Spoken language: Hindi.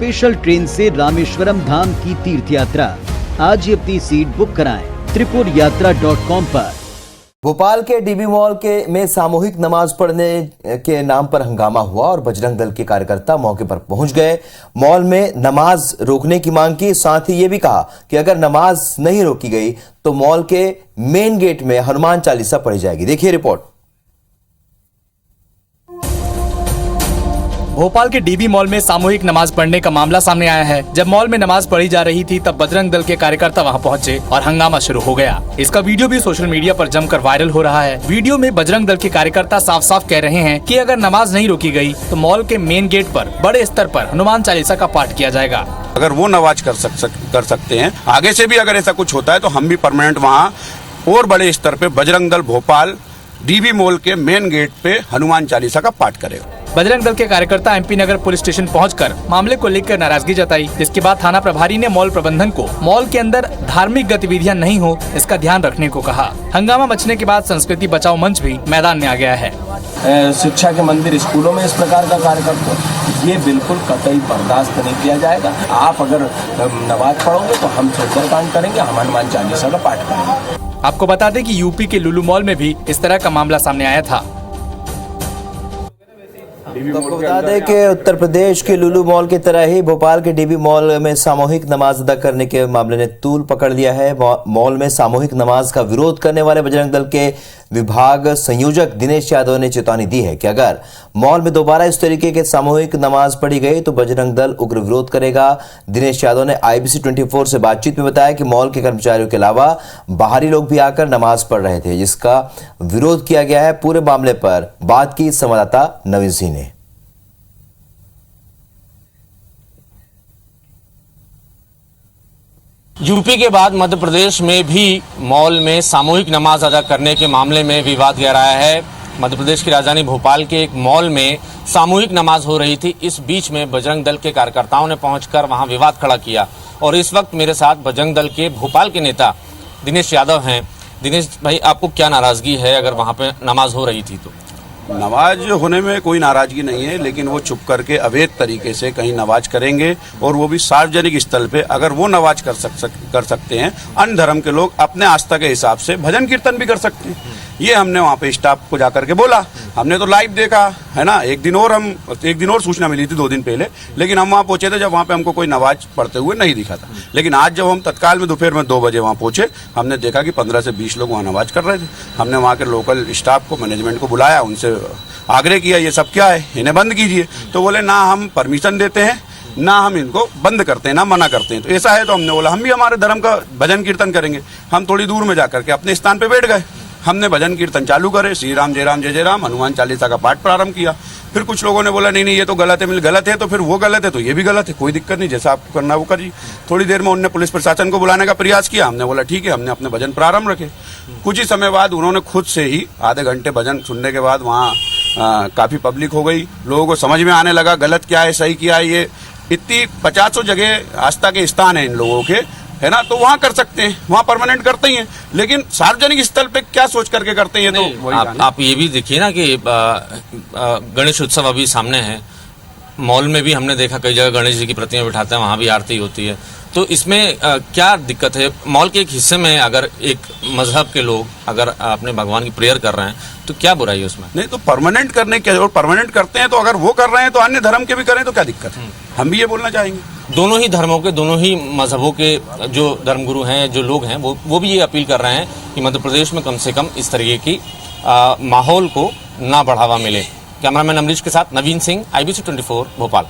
स्पेशल ट्रेन से रामेश्वरम धाम की तीर्थ यात्रा। आज ही अपनी सीट बुक कराएं त्रिपुरयात्रा.com पर। भोपाल के डीबी मॉल में सामूहिक नमाज पढ़ने के नाम पर हंगामा हुआ और बजरंग दल के कार्यकर्ता मौके पर पहुंच गए। मॉल में नमाज रोकने की मांग की, साथ ही ये भी कहा कि अगर नमाज नहीं रोकी गई तो मॉल के मेन गेट में हनुमान चालीसा पढ़ी जाएगी। देखिए रिपोर्ट। भोपाल के डीबी मॉल में सामूहिक नमाज पढ़ने का मामला सामने आया है। जब मॉल में नमाज पढ़ी जा रही थी तब बजरंग दल के कार्यकर्ता वहां पहुंचे और हंगामा शुरू हो गया। इसका वीडियो भी सोशल मीडिया पर जमकर वायरल हो रहा है। वीडियो में बजरंग दल के कार्यकर्ता साफ साफ कह रहे हैं कि अगर नमाज नहीं रोकी गई तो मॉल के मेन गेट पर बड़े स्तर पर हनुमान चालीसा का पाठ किया जाएगा। अगर वो नमाज कर सकते हैं, आगे से भी अगर ऐसा कुछ होता है तो हम भी परमानेंट वहाँ और बड़े स्तर पे बजरंग दल भोपाल डीबी मॉल के मेन गेट पे हनुमान चालीसा का पाठ करेगा। बजरंग दल के कार्यकर्ता एमपी नगर पुलिस स्टेशन पहुंचकर मामले को लेकर नाराजगी जताई, जिसके बाद थाना प्रभारी ने मॉल प्रबंधन को मॉल के अंदर धार्मिक गतिविधियां नहीं हो इसका ध्यान रखने को कहा। हंगामा मचने के बाद संस्कृति बचाओ मंच भी मैदान में आ गया है। शिक्षा के मंदिर स्कूलों में इस प्रकार का कार्यक्रम ये बिल्कुल कतई बर्दाश्त नहीं किया जाएगा। आप अगर नमाज पढ़ोगे तो हम सुंदरकांड करेंगे, हम हनुमान चालीसा का पाठ करेंगे। आपको बता दें कि यूपी के लुलु मॉल में भी इस तरह का मामला सामने आया था। तो आपको बता दें कि उत्तर प्रदेश के लुलु मॉल की तरह ही भोपाल के डीबी मॉल में सामूहिक नमाज अदा करने के मामले ने तूल पकड़ लिया है। मॉल में सामूहिक नमाज का विरोध करने वाले बजरंग दल के विभाग संयोजक दिनेश यादव ने चेतावनी दी है कि अगर मॉल में दोबारा इस तरीके के सामूहिक नमाज पढ़ी गई तो बजरंग दल उग्र विरोध करेगा। दिनेश यादव ने IBC 24 से बातचीत में बताया कि मॉल के कर्मचारियों के अलावा बाहरी लोग भी आकर नमाज पढ़ रहे थे, जिसका विरोध किया गया है। पूरे मामले पर बात की संवाददाता नवीन सिंह ने। यूपी के बाद मध्य प्रदेश में भी मॉल में सामूहिक नमाज अदा करने के मामले में विवाद गहराया है। मध्य प्रदेश की राजधानी भोपाल के एक मॉल में सामूहिक नमाज हो रही थी। इस बीच में बजरंग दल के कार्यकर्ताओं ने पहुंचकर वहां विवाद खड़ा किया और इस वक्त मेरे साथ बजरंग दल के भोपाल के नेता दिनेश यादव हैं। दिनेश भाई, आपको क्या नाराजगी है अगर वहां पे नमाज हो रही थी तो? नमाज होने में कोई नाराजगी नहीं है, लेकिन वो चुप करके अवैध तरीके से कहीं नमाज करेंगे और वो भी सार्वजनिक स्थल पे। अगर वो नमाज कर सकते हैं, अन्य धर्म के लोग अपने आस्था के हिसाब से भजन कीर्तन भी कर सकते हैं। ये हमने वहाँ पे स्टाफ को जाकर के बोला, हमने तो लाइव देखा है ना। एक दिन और सूचना मिली थी 2 दिन पहले, लेकिन हम वहाँ पहुंचे थे जब वहाँ पे हमको कोई नमाज पढ़ते हुए नहीं दिखा था। लेकिन आज जब हम तत्काल में दोपहर में 2 बजे वहाँ पहुंचे, हमने देखा कि 15 से 20 लोग वहाँ नमाज कर रहे थे। हमने वहाँ के लोकल स्टाफ को, मैनेजमेंट को बुलाया, उनसे आग्रह किया ये सब क्या है, इन्हें बंद कीजिए। तो बोले ना हम परमिशन देते हैं, ना हम इनको बंद करते हैं, ना मना करते हैं। तो ऐसा है तो हमने बोला हम भी हमारे धर्म का भजन कीर्तन करेंगे। हम थोड़ी दूर में जाकर के अपने स्थान पे बैठ गए। हमने भजन कीर्तन चालू करे, श्री राम जय राम जय जय राम, हनुमान चालीसा का पाठ प्रारंभ किया। फिर कुछ लोगों ने बोला नहीं ये तो गलत है। गलत है तो फिर वो गलत है तो ये भी गलत है, कोई दिक्कत नहीं, जैसा आपको करना है वो करिए। थोड़ी देर में उन्होंने पुलिस प्रशासन को बुलाने का प्रयास किया। हमने बोला ठीक है, हमने अपने भजन प्रारंभ रखे। कुछ ही समय बाद उन्होंने खुद से ही आधे घंटे भजन सुनने के बाद वहाँ काफी पब्लिक हो गई। लोगों को समझ में आने लगा गलत क्या है सही क्या है। ये इतनी 50 जगह आस्था के स्थान है इन लोगों के, है ना, तो वहाँ कर सकते हैं, वहाँ परमानेंट करते ही हैं। लेकिन सार्वजनिक स्थल पे क्या सोच करके करते हैं? तो आप ये भी देखिए ना कि गणेश उत्सव अभी सामने है। मॉल में भी हमने देखा कई जगह गणेश जी की प्रतिमा बिठाते हैं, वहाँ भी आरती होती है। तो इसमें क्या दिक्कत है? मॉल के एक हिस्से में अगर एक मजहब के लोग अगर अपने भगवान की प्रेयर कर रहे हैं तो क्या बुराई है उसमें? नहीं तो परमानेंट करने के, और परमानेंट करते हैं तो अगर वो कर रहे हैं तो अन्य धर्म के भी करें तो क्या दिक्कत है? हम भी ये बोलना चाहेंगे। दोनों ही धर्मों के, दोनों ही मजहबों के जो धर्मगुरु हैं, जो लोग हैं, वो भी ये अपील कर रहे हैं कि मध्य प्रदेश में कम से कम इस तरीके की माहौल को ना बढ़ावा मिले। कैमरामैन अमरीश के साथ नवीन सिंह, IBC 24 भोपाल।